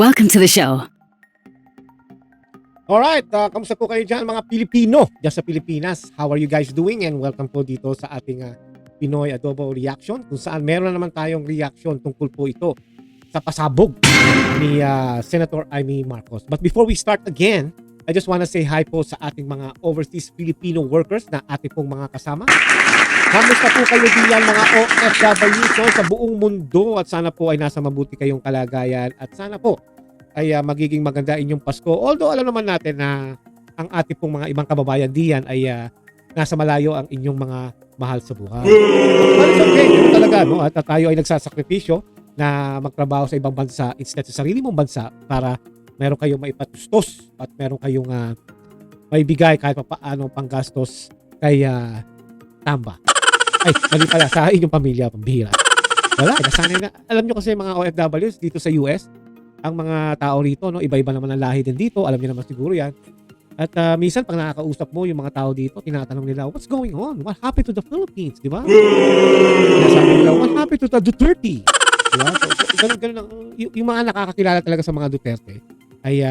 Welcome to the show. Alright, kamusta po kayo dyan mga Pilipino dyan sa Pilipinas? How are you guys doing? And welcome po dito sa ating Pinoy Adobo Reaction, kung saan meron naman tayong reaction tungkol po ito sa pasabog ni Senator Amy Marcos. But before we start again, I just wanna say hi po sa ating mga overseas Filipino workers na ating pong mga kasama. Kamusta po kayo diyan mga OFW sa buong mundo, at sana po ay nasa mabuti kayong kalagayan, at sana po ay magiging maganda inyong Pasko. Although alam naman natin na ang ating pong mga ibang kababayan diyan ay nasa malayo ang inyong mga mahal sa buhay. But it's okay, yun talaga, no? At tayo ay nagsasakripisyo na magtrabaho sa ibang bansa instead sa sarili mong bansa para meron kayong maipatustos at meron kayong maibigay kahit pa paano panggastos kay Tamba. Ay, mali pala, sa inyong pamilya, pambihira. Wala, nasanay na. Alam nyo kasi mga OFWs dito sa US, ang mga tao rito, no, iba-iba naman ang lahi din dito. Alam niyo naman siguro yan. At minsan, pag nakakausap mo yung mga tao dito, tinatanong nila, what's going on? What happened to the Philippines? Di ba? Sinasabi nila, what happened to the Duterte? Di ba? So, ganun, yung mga nakakakilala talaga sa mga Duterte, ay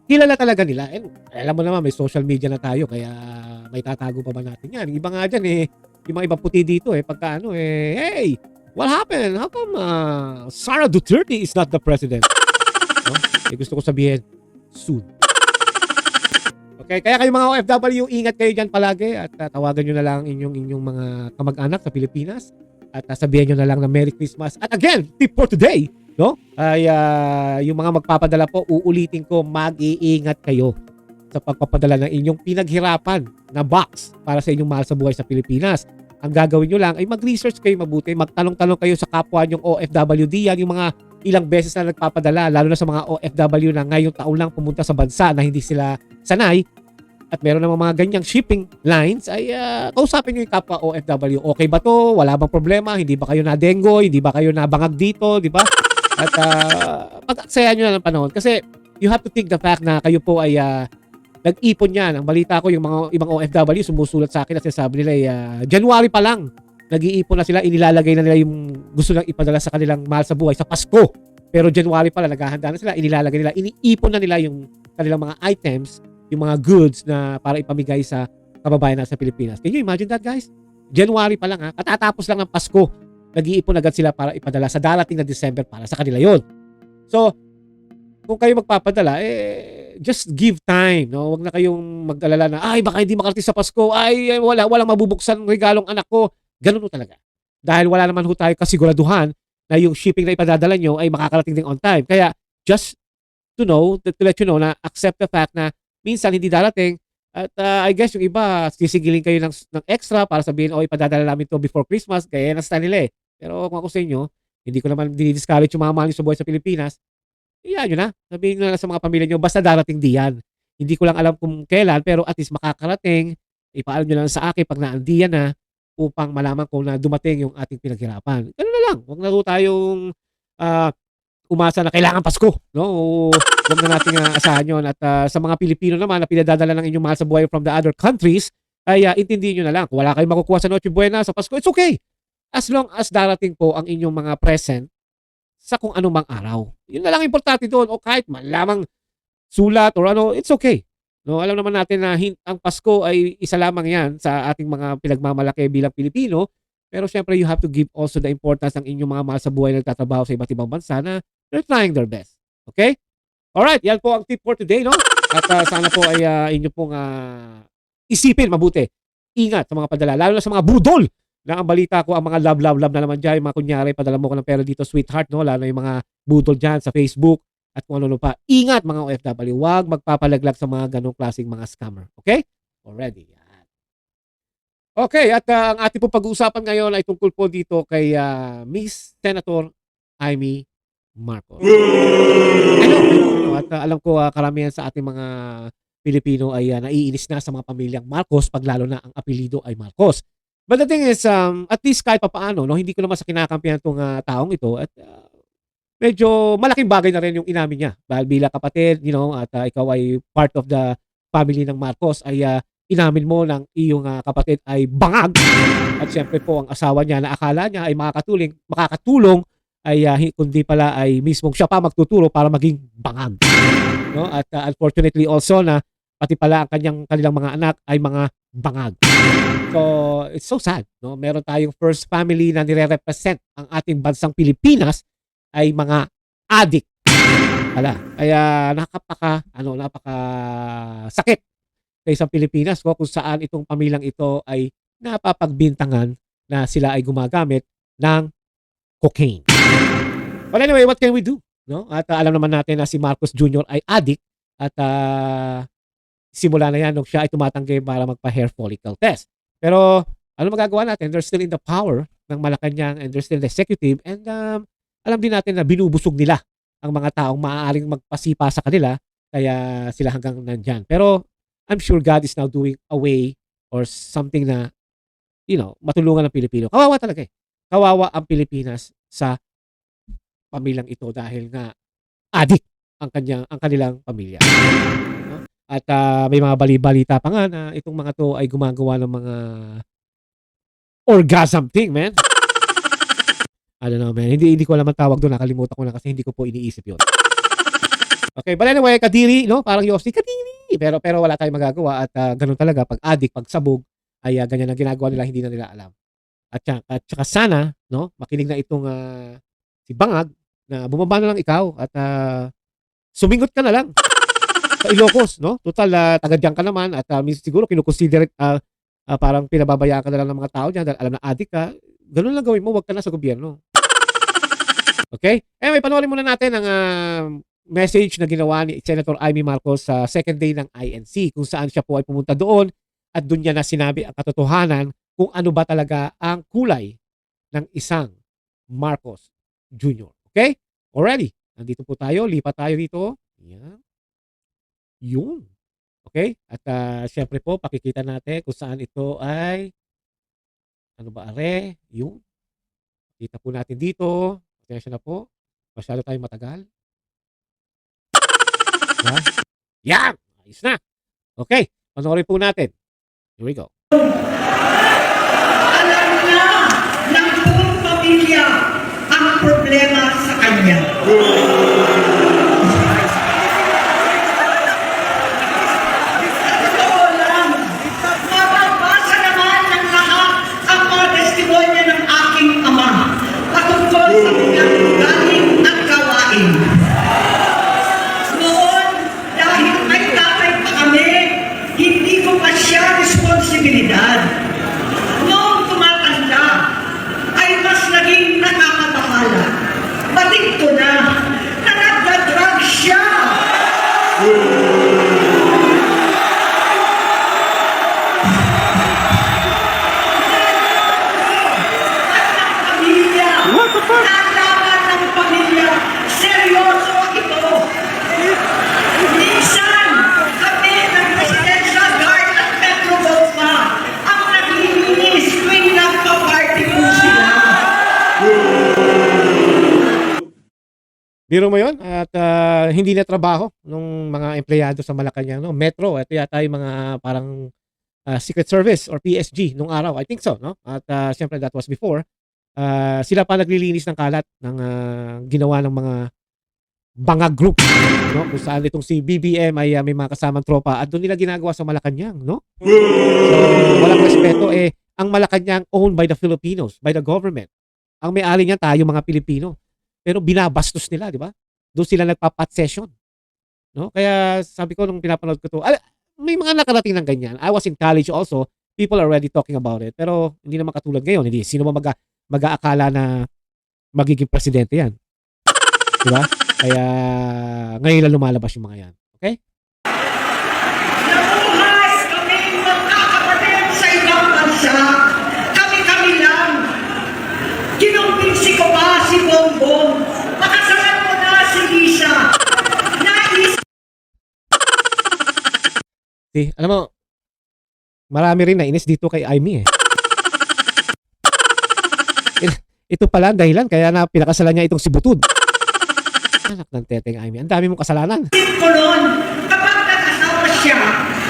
kilala talaga nila. And alam mo naman, may social media na tayo, kaya may tatago pa ba natin yan? Iba nga dyan yung mga ibang puti dito pagka hey, what happened? How come Sara Duterte is not the president? No? Gusto ko sabihin, soon. Okay, kaya kayo mga OFW, ingat kayo dyan palagi at tawagan nyo na lang inyong mga kamag-anak sa Pilipinas at sabihin nyo na lang na Merry Christmas. At again, tip for today, no? Ay yung mga magpapadala po, uulitin ko, mag-iingat kayo sa pagpapadala ng inyong pinaghirapan na box para sa inyong mahal sa buhay sa Pilipinas. Ang gagawin nyo lang ay mag-research kayo mabuti, magtanong-tanong kayo sa kapwa nyong OFW diyan, yung mga ilang beses na nagpapadala, lalo na sa mga OFW na ngayong taon lang pumunta sa bansa na hindi sila sanay at meron ng mga ganyang shipping lines, ay kausapin nyo yung kapwa OFW. Okay ba to? Wala bang problema? Hindi ba kayo na-dengoy? Hindi ba kayo nabangag dito? Di ba? At pag-aksayan nyo na ng panahon. Kasi you have to think the fact na kayo po ay nag-ipon yan. Ang balita ko, yung mga ibang OFW sumusulat sa akin at sinasabi nila January pa lang, nag-iipon na sila, inilalagay na nila yung gusto lang ipadala sa kanilang mahal sa buhay sa Pasko. Pero January pa lang, naghahanda na sila, inilalagay nila, iniipon na nila yung kanilang mga items, yung mga goods na para ipamigay sa kababayan na sa Pilipinas. Can you imagine that, guys? January pa lang katatapos lang ng Pasko, nag-iipon agad sila para ipadala sa darating na December para sa kanila yon. So, kung kayo magpapadala, just give time, no? Wag na kayong mag-alala na, ay, baka hindi makarating sa Pasko, ay, walang mabubuksan regalong anak ko. Ganun talaga. Dahil wala naman tayo kasiguraduhan na yung shipping na ipadadala nyo ay makakarating din on time. Kaya, just to let you know na accept the fact na minsan hindi darating, at I guess yung iba, sisigilin kayo ng extra para sabihin, ipadadala namin to before Christmas, kaya yan ang style nila Pero kung ako sa inyo, hindi ko naman dinidiscourage yung mga mahal sa buhay sa Pilipinas. Iyan nyo na. Sabihin nyo na sa mga pamilya nyo, basta darating diyan. Hindi ko lang alam kung kailan, pero at least makakarating. Ipaalam nyo lang sa akin pag naandiyan na upang malaman ko na dumating yung ating pinaghirapan. Ganun na lang. Huwag na tayong umasa na kailangan Pasko. No? Huwag na natin asahan yun. At sa mga Pilipino naman na pinadadala ng inyong mahal sa buhay from the other countries, ay intindihin nyo na lang. Kung wala kayong makukuha sa Noche Buena, sa Pasko, it's okay. As long as darating po ang inyong mga present sa kung anumang araw. Yun na lang importante doon. O kahit malamang sulat or it's okay. No, alam naman natin na ang Pasko ay isa lamang yan sa ating mga pinagmamalaki bilang Pilipino. Pero syempre, you have to give also the importance ng inyong mga mahal sa buhay na nagtatrabaho sa iba't ibang bansa na they're trying their best. Okay? Alright, yan po ang tip for today, no? At sana po ay inyo pong isipin mabuti. Ingat sa mga padala, lalo na sa mga budol. Na ang balita ko, ang mga love na naman dyan, yung mga kunyari, padala mo ko ng pera dito, sweetheart, no? Lalo yung mga budol dyan sa Facebook at kung ano pa. Ingat mga OFW, huwag magpapalaglag sa mga ganong klaseng mga scammer. Okay? Already. Yan. Okay, at ang ating po pag-uusapan ngayon ay tungkol po dito kay Miss Senator Amy Marcos. At alam ko karamihan sa ating mga Pilipino ay naiinis na sa mga pamilyang Marcos pag lalo na ang apelido ay Marcos. But the thing is, at least kahit papaano, no, hindi ko naman sa kinakampihan itong taong ito at medyo malaking bagay na rin yung inamin niya. Dahil bilang kapatid, at ikaw ay part of the family ng Marcos, ay inamin mo ng iyong kapatid ay bangag. At siyempre po ang asawa niya na akala niya ay makakatulong ay kundi pala ay mismong siya pa magtuturo para maging bangag, no? At unfortunately also na pati pala ang kanilang mga anak ay mga bangag. So it's so sad, no? Meron tayong first family na nire-represent ang ating bansang Pilipinas ay mga adik pala. Kaya napaka sakit sa isang Pilipinas kung saan itong pamilyang ito ay napapagbintangan na sila ay gumagamit ng cocaine. But anyway, what can we do? No? At alam naman natin na si Marcos Jr. ay addict at simula na yan nung siya ay tumatanggi para magpa-hair follicle test. Pero ano magagawa natin? They're still in the power ng Malacanang and they're still the executive and alam din natin na binubusog nila ang mga taong maaaring magpasipa sa kanila kaya sila hanggang nandyan. Pero I'm sure God is now doing a way or something na matulungan ng Pilipino. Kawawa talaga eh. Kawawa ang Pilipinas sa pamilyang ito dahil nga addict ang kanilang pamilya. No? At may mga bali-balita pa nga na itong mga to ay gumagawa ng mga orgasm thing, man. I don't know, man. Hindi ko alam ang tawag doon. Nakalimutan ko na kasi hindi ko po iniisip yun. Okay, but anyway, Kadiri, no? Parang Yossi, Kadiri. Pero wala tayong magagawa at ganun talaga. Pag addict, pag sabog, ay ganyan ang ginagawa nila, hindi na nila alam. At saka sana, no? Makinig na itong si Bangag na bumaba na lang ikaw at sumingot ka na lang sa Ilocos, no? Total, taga-diyan ka naman at siguro kinukonsider parang pinababayaan ka na lang ng mga tao dyan dahil alam na addict ka. Ganun lang gawin mo, wag ka na sa gobyerno. Okay? Anyway, panoorin muna natin ang message na ginawa ni Senator Amy Marcos sa second day ng INC kung saan siya po ay pumunta doon at doon niya na sinabi ang katotohanan kung ano ba talaga ang kulay ng isang Marcos Jr. Okay? Already. Nandito po tayo. Lipat tayo dito. Yan. Yun. Okay? At syempre po, pakikita natin kung saan ito ay ano ba are? Yun. Kita po natin dito. Attention na po. Masyado tayong matagal. Ha? Yan! Ayos na. Okay. Panoorin po natin. Here we go. Alam na ng buong pamilya ang problema sa kanya. Totoo lang, mababasa naman ng lahat ang mga testimonya ng aking ama patungkol sa kanyang galing at gawain. Noon, dahil may tatay pa kami, hindi ko pa siya responsibilidad. Noong tumatanda, ay mas naging nakakabahala. Batid ko na nagda-drug siya. At ng pamilya, nalaman ng pamilya, seryoso ito. Minsan, kami ng Presidential Guard at Metro Goma ang naglilinis tuwing nagpa-party po sila. Biro mo yun? At hindi na trabaho ng mga empleyado sa Malacanang. No? Metro, ito yata yung mga parang Secret Service or PSG nung araw. I think so. No? At siyempre that was before. Sila pa naglilinis ng kalat ng ginawa ng mga bangag group. No? Kung saan itong si BBM ay may mga kasamang tropa at doon nila ginagawa sa Malacanang. No? So, walang respeto. Ang Malacanang owned by the Filipinos, by the government. Ang may-ari niyan tayo mga Pilipino. Pero binabastos nila, di ba? Doon sila nagpa-pot session. No? Kaya sabi ko nung pinapanood ko to, may mga nakarating ng ganyan. I was in college also. People are already talking about it. Pero hindi naman katulad ngayon. Hindi. Sino ba mag-aakala na magiging presidente yan? Di ba? Kaya ngayon lang lumalabas yung mga yan. Okay? Nabuhay kaming magkakapatid sa ibang bansa. Kami-kami lang. Kinumbinsi ko pa si Bongbong. Pakasalan mo na si Lisa. See, alam mo, marami rin nainis dito kay Amy eh. Ito pala ang dahilan kaya na pinakasalan niya itong si Butod. Anak ng teteng Amy, ang dami mong kasalanan. Kulon, kapag nag-asawa siya,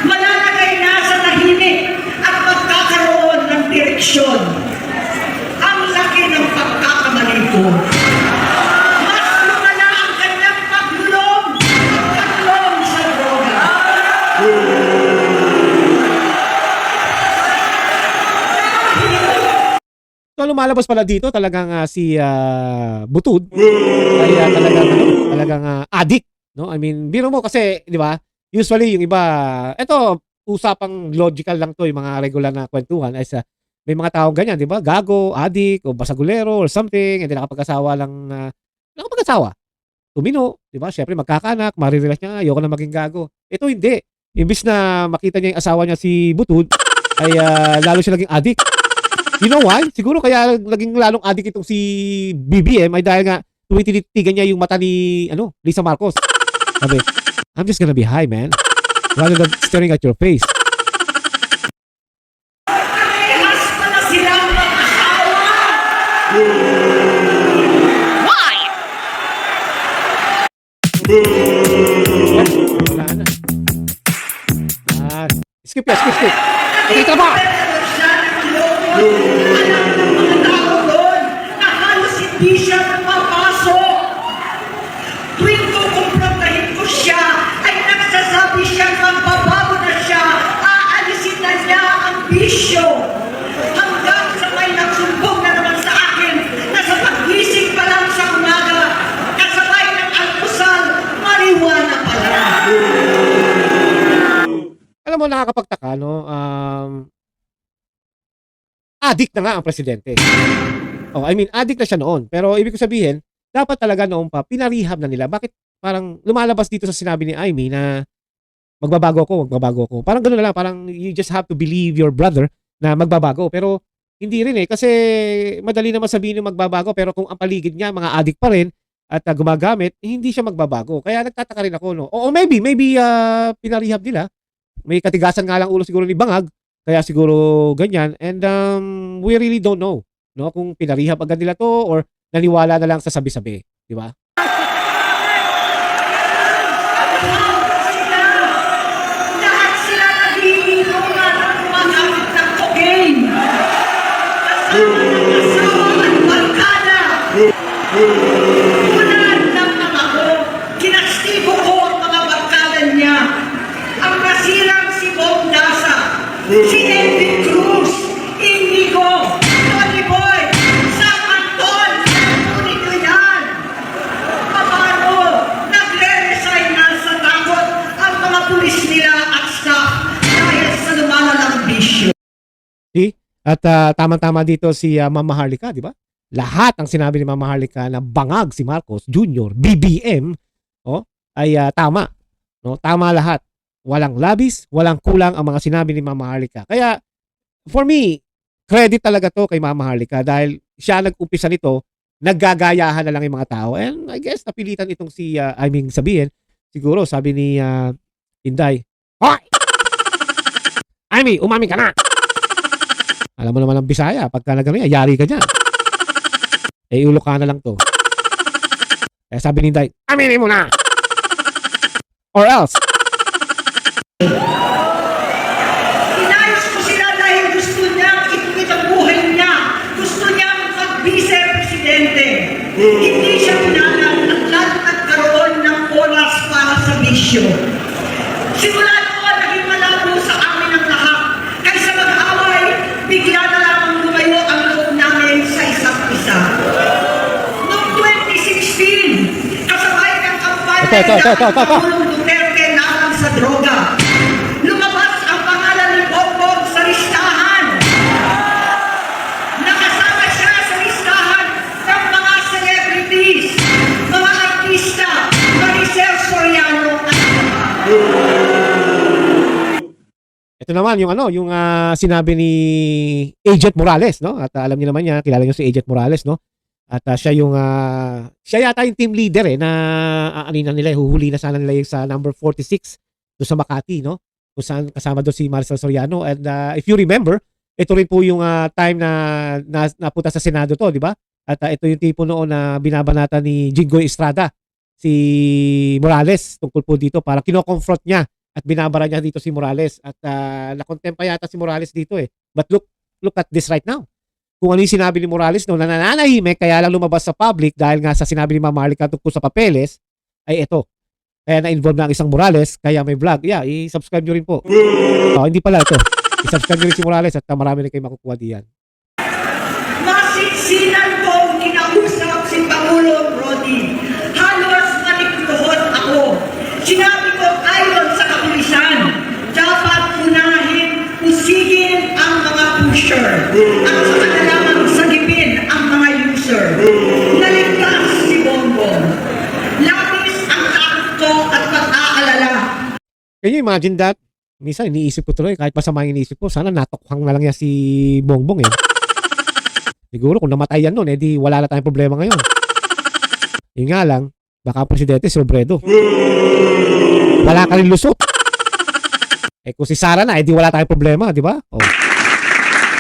malalagay na sa tahimik at magkakaroon ng direksyon. Ang laki ng pagkakamali ko. So lumalabas pala dito talagang si Butod ay talagang addict, no? I mean, biro mo kasi, 'di ba? Usually yung iba, eto usapang logical lang 'to, yung mga regular na kwentuhan ay sa may mga taong ganyan, 'di ba? Gago, addict o basagulero or something, hindi nakapag-asawa lang nakapag-asawa. Tumino, 'di ba? Syempre magkakaanak, marirealize niya, ayoko na maging gago. Ito hindi. Imbis na makita niya yung asawa niya si Butod, ay lalo siya naging addict. You know why? Siguro kaya naging lalong addict itong si BBM ay dahil nga tumitinitigan niya yung mata ni Lisa Marcos. Sabi, I'm just gonna be high, man. Rather than staring at your face. Parehas pala silang mag-asawa! Wala na. Skip yan, skip. Okay, trabaho! Alam ng mga tao doon na halos hindi siya mapasok. Tuwing kukumprontahin ko siya, ay nagsasabi siya magbabago na siya, aalisin na niya ang bisyo. Hanggang sa may nagsumbong na naman sa akin na sa paggising pa lang sa umaga, kasabay ng almusal, marijuana pala. Alam mo, nakakapagtaka, no? Addict na nga ang presidente. Oh, I mean, addict na siya noon. Pero ibig ko sabihin, dapat talaga noon pa, pinarehab na nila. Bakit parang lumalabas dito sa sinabi ni Amy na magbabago ako. Parang gano'n na lang, parang you just have to believe your brother na magbabago. Pero hindi rin kasi madali naman sabihin yung magbabago. Pero kung ang paligid niya, mga addict pa rin at gumagamit, hindi siya magbabago. Kaya nagtataka rin ako, no? O maybe pinarehab nila. May katigasan nga lang ulo siguro ni Bangag. Kaya siguro ganyan. And we really don't know, no, kung pinarehab agad nila to or naniwala na lang sa sabi-sabi, di ba? Lahat sila naglilinaw na gumagamit ng cocaine. Kasama ng asawa at barkada. Ulan lang ang ako. Kinastigo ko ang mga barkada niya. Ang nasirang si Bong Dasa, si Elvin Cruz, Inigo, Tony Boy, Sam Anton, ngunit ko yan. Paano? Nagre-resign na sa takot ang mga pulis nila at staff dahil sa lumalalang bisyo. See? At tama-tama dito si Mama Harlika, di ba? Lahat ang sinabi ni Mama Harlika na bangag si Marcos Jr., BBM, ay tama. No? Tama lahat. Walang labis, walang kulang ang mga sinabi ni Mama Harlika. Kaya, for me, credit talaga to kay Mama Harlika dahil siya nag-umpisa nito, naggagayahan na lang yung mga tao. And I guess, napilitan itong sabihin, siguro, sabi ni Inday, Hoy! Amy, umami ka na! Alam mo naman ang Bisaya, pagka nagano yari ka dyan. Ulo ka na lang to. Kaya sabi ni Inday, aminin mo na! Or else, Inayos ko sila dahil gusto niyang ituwid ang buhay niya. Gusto niyang mag-vice-presidente. Hindi siya pinanang at lalo nagkaroon ng oras para sa bisyo. Simula noon, naging malabo sa amin ang lahat. Kaysa mag-away, bigla na lamang lumayo ang loob namin sa isa't isa. Noong 2016, kasabay ng kampanya ng Pangulong Duterte laban sa droga, lumabas ang pangalan ni Bongbong sa listahan. Nakasama siya sa listahan ng mga celebrities, mga artista, Maricel Soriano at iba. ito naman yung sinabi ni Agent Morales, no? At alam niyo naman niya, kilala niyo si Agent Morales, no? At siya yata yung team leader na aaninan nila, huhuli na sana nila yung sa number 46 doon sa Makati, no? Kung saan kasama doon si Maricel Soriano. And if you remember, ito rin po yung time na napunta sa Senado to, di ba? At ito yung tipo noon na binabanata ni Jinggoy Estrada, si Morales, tungkol po dito. Para kino-confront niya at binabara niya dito si Morales. At nakontempa yata si Morales dito eh. But look at this right now. Kung ano yung sinabi ni Morales noon, na nananahimik, kaya lang lumabas sa public dahil nga sa sinabi ni Mama Harlika tungkol sa papeles, ay ito. Kaya na-involve na ang isang Morales, kaya may vlog. Yeah, i-subscribe nyo rin po. Hindi pala ito. I-subscribe nyo rin si Morales at marami rin kayo makukuha diyan. Mas Masinsinan kong kinausap si Pangulong Rodi. Halos malikluhod ako. Sinabi ko ayon sa kapulisan, dapat unahin, usigin ang mga pusher at sa kanilang sagipin ang mga user. Naligtas si Bongbong. Labis ang takot ko at pag-aalala. Can you imagine that? Minsan iniisip ko tuloy, kahit masama yung iniisip ko, sana natukhang na lang yan si Bongbong eh. Siguro kung namatay yan nun, di wala na tayong problema ngayon. Yun nga lang, baka presidente si Robredo. Wala ka rin lusot. Kung si Sara na, di wala tayong problema, di ba? Oh.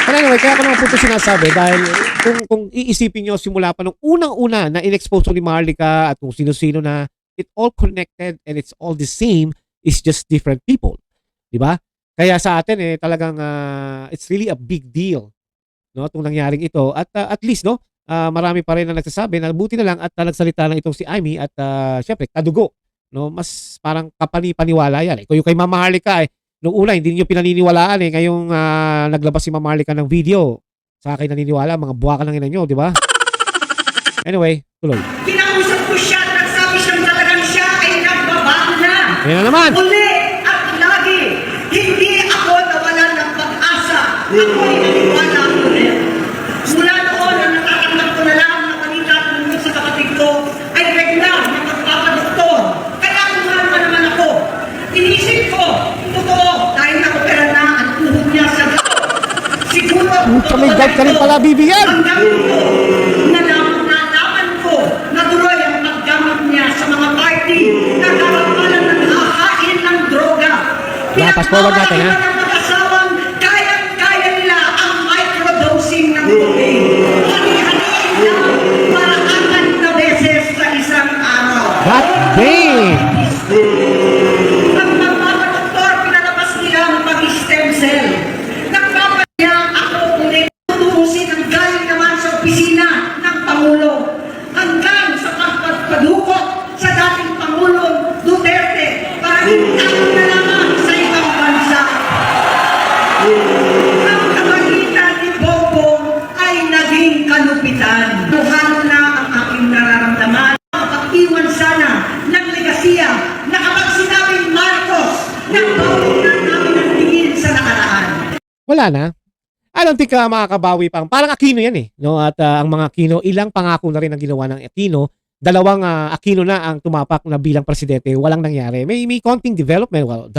But anyway, kaya ko naman po ito sinasabi dahil kung iisipin nyo simula pa nung unang-una na in-expose ni Marlica at kung sino-sino na it all connected and it's all the same, it's just different people. Di ba? Kaya sa atin talagang it's really a big deal no itong nangyaring ito at least no marami pa rin na nagsasabi na buti na lang at nagsalita na itong si Amy at syempre kadugo no mas parang kapani-paniwala yan kung yung kay Mama Harlika nung una hindi niyo pinaniniwalaan ngayong naglabas si Mama Harlika ng video sa akin naniniwala mga buwakan ng ina niyo di ba? Anyway, tuloy. Kinausap ko siya at nagsabi siyang talagang siya ay nagbabago na. Yan na naman. Uli at lagi, hindi ako nawalan ng pag-asa. Ako'y naniwala ulit. Mula noon na natatanggap ko na lang na balita tungkol sa kapatid ko ay regular na magpapadoktor. Kaya kumahan pa naman ako. Inisip ko, totoo, dahil nakopera na ang tuhod niya sa gato. Siguro, May guide ka rin pala bibigyan. hanggang ito, nalaman ko na tuloy ang paggamit niya sa mga party na kapapalan ng hahain ng droga. Fast forward natin, ha? Ng mag-asawang kayang-kaya nila ang microdosing ng cocaine. Hani-haniin lang para 4 na beses sa isang araw. God damn! Ang magpapadoktor, pinalabas nila ang pag-stem cell. Nagpapaya ako ulit tutusin ang galing naman sa opisina ng Pangulo. Hanggang sa pagpadukot sa dating Pangulong Duterte para itago na lamang sa ibang bansa. Ang kapagitan ni Bongbong ay naging kalupitan. Tuhalo na ang aking nararamdaman. Pag-iwan sana ng legasiya na kapag sinabing Marcos, nagbawi na namin ang tingin sa nakaraan. Wala na. I don't think makakabawi pang. Parang Aquino yan no? At ang mga Aquino, ilang pangako na rin ang ginawa ng Aquino. Dalawang Aquino na ang tumapak na bilang presidente. Walang nangyari. May konting development. Well,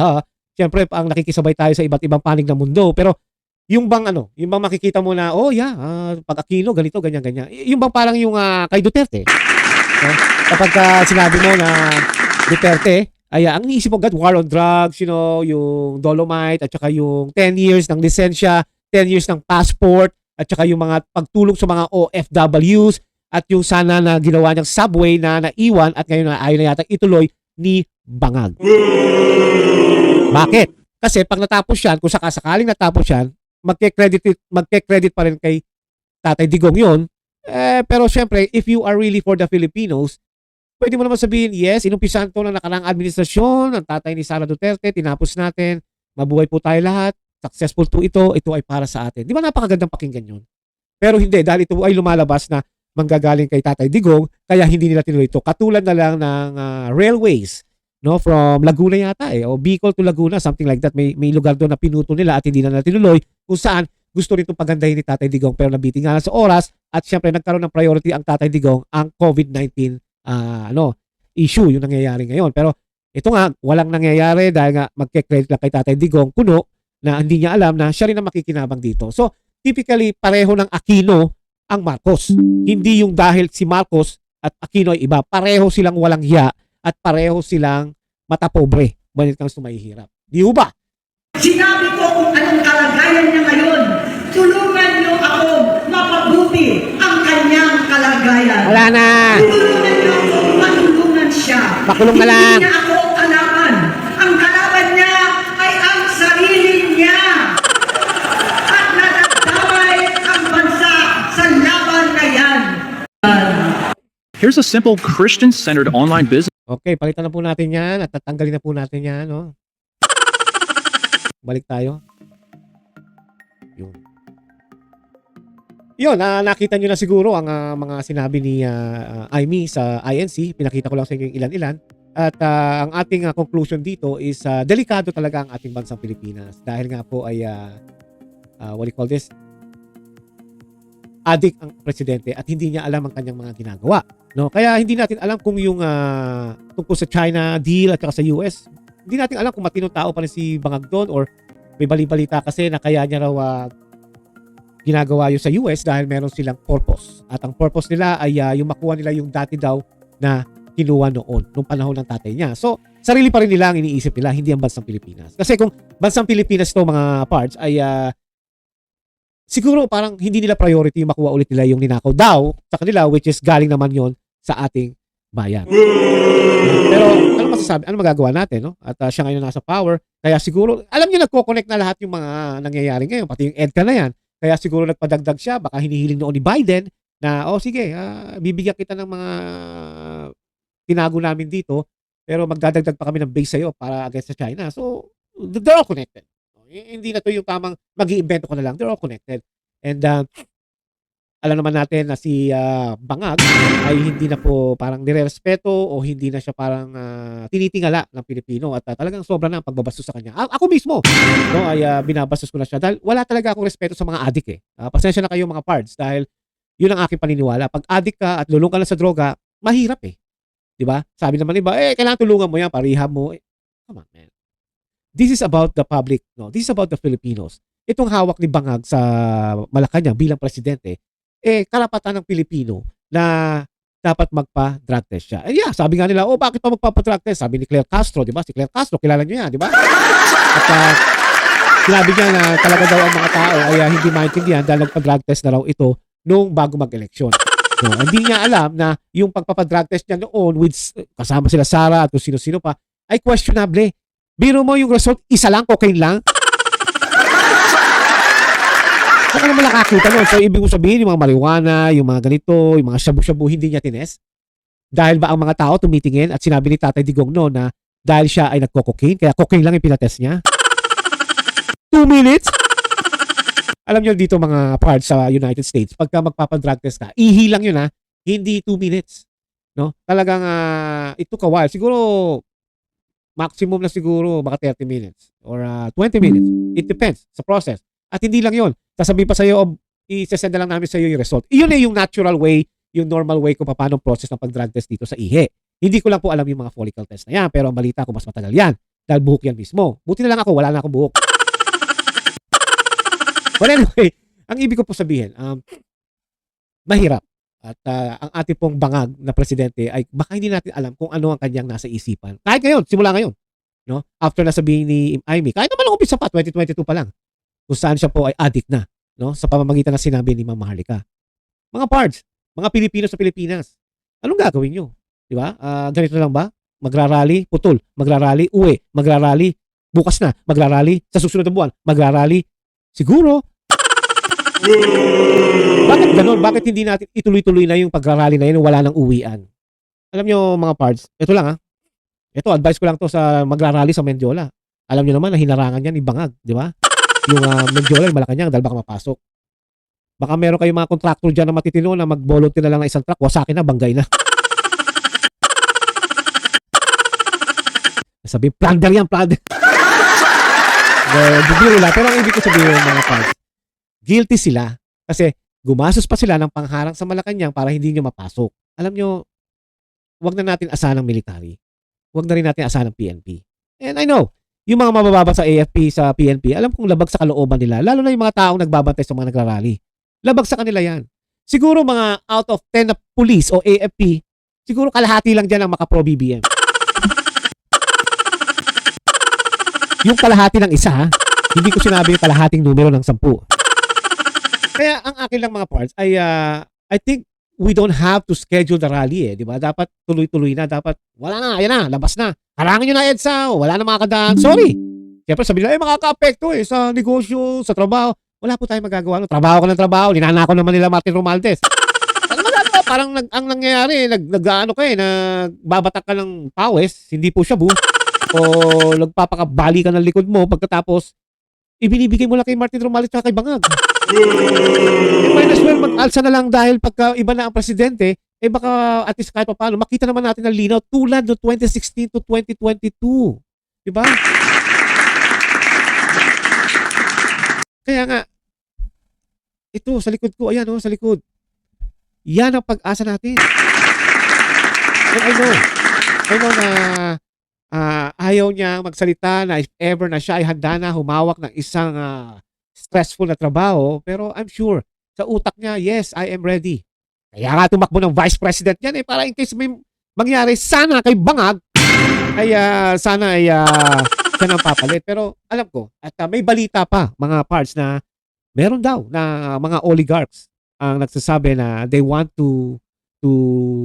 siyempre, ang nakikisabay tayo sa iba't ibang panig ng mundo. Pero yung bang makikita mo na, pag Aquino, ganito, ganyan. Yung bang parang yung kay Duterte. No? Kapag sinabi mo na Duterte, ang iniisip mo agad, war on drugs, yung Dolomite, at saka yung 10 years ng lisensya, 10 years ng passport, at saka yung mga pagtulong sa mga OFWs, at yung sana na ginawa niyang subway na naiwan, at ngayon na ayaw na yata ituloy ni Bangag. Bakit? Kasi pag natapos yan, kung sakasakaling natapos yan, magke-credit pa rin kay Tatay Digong yun. Pero syempre, if you are really for the Filipinos, pwede mo naman sabihin, yes, inumpisan to ng nakarang administrasyon, ang tatay ni Sara Duterte, tinapos natin, mabuhay po tayo lahat, successful to ito ay para sa atin. Di ba napakagandang pakinggan yun? Pero hindi, dahil ito ay lumalabas na manggagaling kay Tatay Digong, kaya hindi nila tinuloy ito. Katulad na lang ng railways, no, from Laguna yata o Bicol to Laguna, something like that. May lugar doon na pinuto nila at hindi na tinuloy, kung saan gusto rin itong pagandahin ni Tatay Digong pero nabitin nga lang sa oras at syempre nagkaroon ng priority ang Tatay Digong ang COVID-19 issue yung nangyayari ngayon. Pero ito nga, walang nangyayari dahil nga magke-credit lang kay Tatay Digong kuno na hindi niya alam na siya rin ang makikinabang dito. So, typically, pareho ng Aquino ang Marcos. Hindi yung dahil si Marcos at Aquino ay iba. Pareho silang walang hiya at pareho silang matapobre when it comes to mahihirap. Di ba? Sinabi ko kung anong kalagayan niya ngayon. Tulungan niyo ako mapabuti ang kanyang kalagayan. Wala na. Tulungan niyo ako matulungan siya. Pakulong na lang. Hindi niya ako kalaban. Ang kalaban niya ay ang sarili niya. At nadadamay ang bansa sa laban na yan. Here's a simple Christian-centered online business. Okay, palitan na po natin yan at tatanggalin na po natin yan. No? Balik tayo. Yun. Yun, nakita nyo na siguro ang mga sinabi ni Aimee sa INC. Pinakita ko lang sa inyo yung ilan-ilan. At ang ating conclusion dito is delikado talaga ang ating bansang Pilipinas. Dahil nga po ay, what do you call this? Adik ang presidente at hindi niya alam ang kanyang mga ginagawa. No? Kaya hindi natin alam kung yung tungkol sa China deal at saka sa US, hindi natin alam kung matinong tao pa rin si Bangag doon or may bali-balita kasi na kaya niya raw ginagawa yun sa US dahil meron silang purpose. At ang purpose nila ay yung makuha nila yung dati daw na kinuha noon, nung panahon ng tatay niya. So, sarili pa rin nila ang iniisip nila, hindi ang bansang Pilipinas. Kasi kung bansang Pilipinas to mga parts ay siguro parang hindi nila priority yung makuha ulit nila yung ninakaw daw sa kanila, which is galing naman yon sa ating bayan. Pero ano masasabi? Ano magagawa natin, no? At siya ngayon nasa power. Kaya siguro, alam niyo nagko-connect na lahat yung mga nangyayari ngayon, pati yung EDCA na yan. Kaya siguro nagpadagdag siya, baka hinihiling noon ni Biden na, sige, bibigyan kita ng mga tinago namin dito, pero magdadagdag pa kami ng base sa'yo para against sa China. So, they're all connected. Hindi na to yung tamang mag-iimbento ko na lang. They're all connected. And alam naman natin na si Bangag ay hindi na po parang nirerespeto o hindi na siya parang tinitingala ng Pilipino at talagang sobra na ang pagbabastos sa kanya. Ako mismo no, ay binabastos ko na siya dahil wala talaga akong respeto sa mga adik eh. Pasensya na kayo mga pards dahil yun ang aking paniniwala. Pag adik ka at lulong ka na sa droga, mahirap eh. 'Di ba? Sabi naman iba, kailangan tulungan mo yan, parihab mo. Come on, man. This is about the public, no? This is about the Filipinos. Itong hawak ni Bangag sa Malacanang bilang presidente, karapatan ng Pilipino na dapat magpa-drug test siya. Yeah, sabi nga nila, bakit pa magpapa-drug test? Sabi ni Claire Castro, di ba? Si Claire Castro, kilala niyo yan, di ba? At sinabi niya na talaga daw ang mga tao ay hindi maintindihan dahil nagpa-drug test na raw ito nung bago mag-eleksyon. No, hindi niya alam na yung pagpapa-drug test niya noon with kasama sila Sara at kung sino-sino pa ay questionable. Biro mo yung result, isa lang, cocaine lang. Saan ka naman nakakita nun? So, ibig ko sabihin, yung mga marijuana, yung mga ganito, yung mga shabu-shabu, hindi niya tines. Dahil ba ang mga tao tumitingin at sinabi ni Tatay Digong no na dahil siya ay nagko-cocaine, kaya cocaine lang yung pinatest niya. 2 minutes? Alam niyo dito mga parts sa United States, pagka magpapadrug test ka, ihi lang yun hindi 2 minutes. No? Talagang it took a while. Siguro, maximum na siguro baka 30 minutes or 20 minutes. It depends sa process. At hindi lang yun. Sasabihin pa sa'yo, i-send na lang namin sa'yo yung result. Iyon yung natural way, yung normal way kung paano process ng pag-drug test dito sa ihi. Hindi ko lang po alam yung mga follicle test na yan, pero ang balita ko mas matagal yan. Dahil buhok yan mismo. Buti na lang ako, wala na akong buhok. But anyway, ang ibig ko po sabihin, mahirap. At ang ating pong bangag na presidente ay baka hindi natin alam kung ano ang kanyang nasa isipan. Kahit ngayon, simula ngayon. No? After nasabihin ni Aimee, kahit naman ang umpisa pa, 2022 pa lang. Kung saan siya po ay addict na. No? Sa pamamagitan na sinabi ni Ma'am Maharlika. Mga pards, mga Pilipino sa Pilipinas, anong gagawin nyo? Di ba? Ganito lang ba? Magrarally, putol. Magrarally, uwi. Magrarally, bukas na. Magrarally, sa susunod na buwan. Magrarally, siguro. Bakit ganun? Bakit hindi natin ituloy-tuloy na yung pagrarally na yun wala nang uwian? Alam nyo mga pards, ito lang Ito, advice ko lang to sa magrarally sa Mendiola. Alam nyo naman na hinarangan yan ni Bangag, di ba? Yung Mendiola, yung Malacanang, dahil baka mapasok. Baka meron kayong mga contractor dyan na matitino na mag-volunteer na lang ng isang truck, wasakin na, banggay na. Sabi, plunder yan, plunder. Pero ang ibig ko sabihin mga pards, guilty sila kasi gumastos pa sila ng pangharang sa Malacanang para hindi nyo mapasok. Alam nyo, wag na natin asahan ng military. Wag na rin natin asahan ng PNP. And I know, yung mga mabababa sa AFP, sa PNP, alam kong labag sa kalooban nila, lalo na yung mga taong nagbabantay sa mga nagrarally. Labag sa kanila yan. Siguro mga out of 10 na police o AFP, siguro kalahati lang dyan ang maka-pro-BBM. Yung kalahati ng isa, hindi ko sinabi yung kalahating numero ng 10. Kaya ang akin lang mga parts ay I think we don't have to schedule the rally di ba? Dapat tuloy-tuloy na, dapat wala na, ayan na, labas na. Harangin nyo na EDSA, wala na makakadaan. Sorry. Siyempre sabi nila, makaka-apekto sa negosyo, sa trabaho. Wala po tayong magagawa. Trabaho ko ng trabaho, ninanako naman nila Martin Romualdez. Ano magagawa? Parang ang nangyayari, nag-ano nagbabatak ka ng pawis, hindi po shabu, o nagpapakabali ka ng likod mo pagkatapos ibinibigay mo lang kay Martin Romualdez at kay Bangag. Might as well mag-alsa na lang dahil pagka iba na ang presidente, eh baka at least kahit pa paano, makita naman natin ang linaw tulad no 2016 to 2022. Diba? Kaya nga, ito sa likod ko, ayan sa likod. Yan ang pag-asa natin. And I know na ayaw niya magsalita na if ever na siya ay handa na humawak ng isang stressful na trabaho, pero I'm sure sa utak niya, yes, I am ready. Kaya nga tumakbo ng vice president yan para in case may mangyari sana kay Bangag ay sana ay siya nang papalit. Pero alam ko at may balita pa mga parts na meron daw na mga oligarchs ang nagsasabi na they want to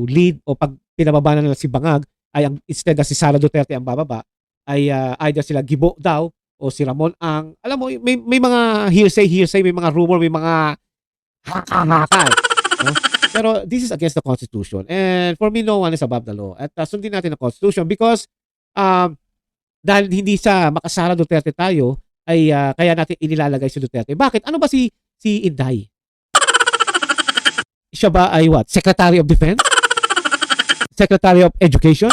lead o pag pinababa na nila si Bangag ay instead na si Sara Duterte ang bababa ay either sila Gibo daw o si Ramon Ang. Alam mo, may mga hearsay, may mga rumor, may mga haka-haka. No? Pero this is against the Constitution. And for me, no one is above the law. At sundin natin ang Constitution because dahil hindi sa makasara Duterte tayo, ay kaya natin inilalagay si Duterte. Bakit? Ano ba si Inday? Siya ba ay what? Secretary of Defense? Secretary of Education?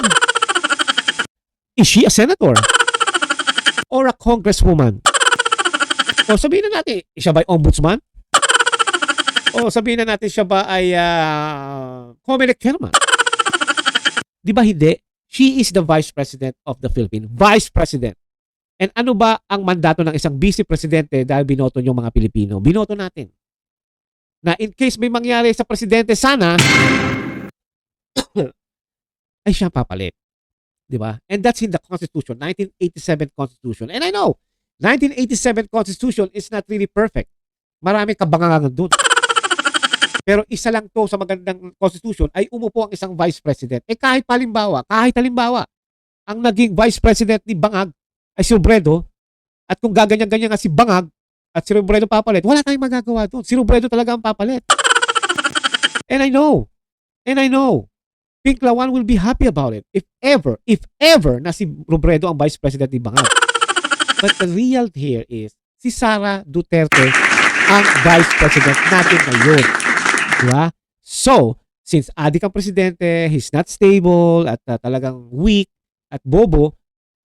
Is she a senator? Or a congresswoman? O sabihin na natin, siya ba ay ombudsman? O sabihin na natin, siya ba ay Comelec chairman? Di ba hindi? She is the Vice President of the Philippines. Vice President. And ano ba ang mandato ng isang vice presidente dahil binoto yung mga Pilipino? Binoto natin. Na in case may mangyari sa presidente sana, ay siya papalit. Di ba? And that's in the Constitution, 1987 Constitution. And I know, 1987 Constitution is not really perfect. Marami kabangangan doon. Pero isa lang to sa magandang Constitution ay umupo ang isang Vice President. Kahit halimbawa, ang naging Vice President ni Bangag ay si Robredo, at kung gaganyan-ganyan nga si Bangag at si Robredo papalit, wala tayong magagawa doon. Si Robredo talaga ang papalit. And I know, Pink Lawan will be happy about it if ever na si Robredo ang Vice President ni Bangag. But the real here is si Sara Duterte ang Vice President natin ngayon. Diba? So, since adik ang presidente, he's not stable at talagang weak at bobo,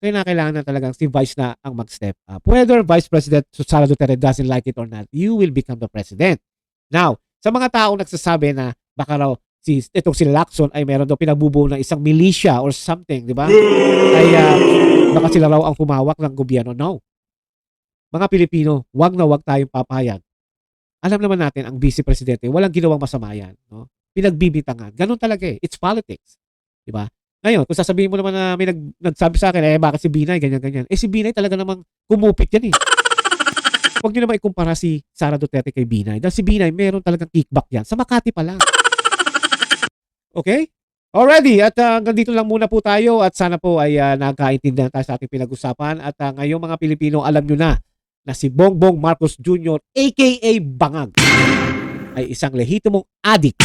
kaya kailangan na talagang si Vice na ang mag-step up. Whether Vice President Sara Duterte doesn't like it or not, you will become the president. Now, sa mga taong nagsasabi na baka raw itong si Lacson ay meron daw pinagbubuo ng isang militia or something, di ba? Ay baka sila raw ang humawak ng gobyerno. No. Mga Pilipino, wag na wag tayong papayag. Alam naman natin, ang vice presidente, walang ginawang masama yan. No? Pinagbibitangan. Ganun talaga eh. It's politics. Di ba? Ngayon, kung sasabihin mo naman na may nagsabi sa akin, bakit si Binay, ganyan-ganyan. Si Binay talaga namang kumupit yan eh. Huwag nyo naman ikumpara si Sara Duterte kay Binay. Dahil si Binay, meron talagang kickback yan. Sa Makati pa lang. Okay? Already, at hanggang dito lang muna po tayo at sana po ay nagkaintindihan tayo sa ating pinag-usapan. At ngayong mga Pilipino, alam nyo na si Bongbong Marcos Jr. aka Bangag ay isang lehitimong addict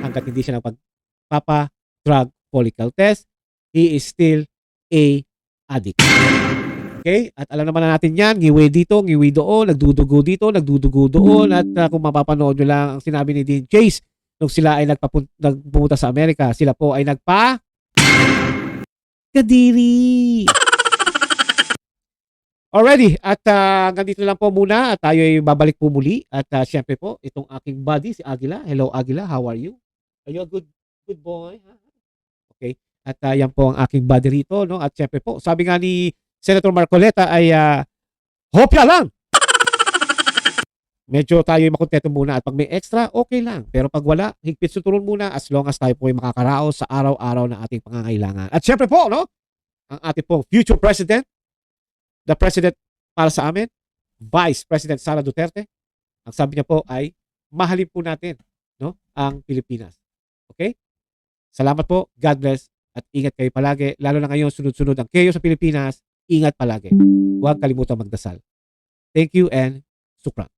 hanggat hindi siya nagpapa-drug follicle test, he is still a addict. Okay? At alam naman na natin yan, ngiwi dito, ngiwi doon, nagdudugo dito, nagdudugo doon, at kung mapapanood nyo lang ang sinabi ni Dean Chase nung sila ay nagpumunta sa Amerika, sila po ay Kadiri. Already, at ganito lang po muna at tayo ay babalik po muli at syempre po, itong aking buddy, si Aguila. Hello Aguila, how are you? Are you a good boy? Okay. At yan po ang aking buddy rito, no? At syempre po, sabi nga ni Senator Marcoleta ay hopya lang. Medyo tayo makontento muna at pag may extra, okay lang. Pero pag wala, higpit suturon muna as long as tayo po ay makakaraos sa araw-araw na ating pangangailangan. At syempre po, no? Ang ating pong future president, the president para sa amin, Vice President Sara Duterte, ang sabi niya po ay mahalin po natin, no, ang Pilipinas. Okay? Salamat po. God bless. At ingat kayo palagi. Lalo na ngayon, sunod-sunod ang chaos sa Pilipinas. Ingat palagi. Huwag kalimutan magdasal. Thank you and sukran.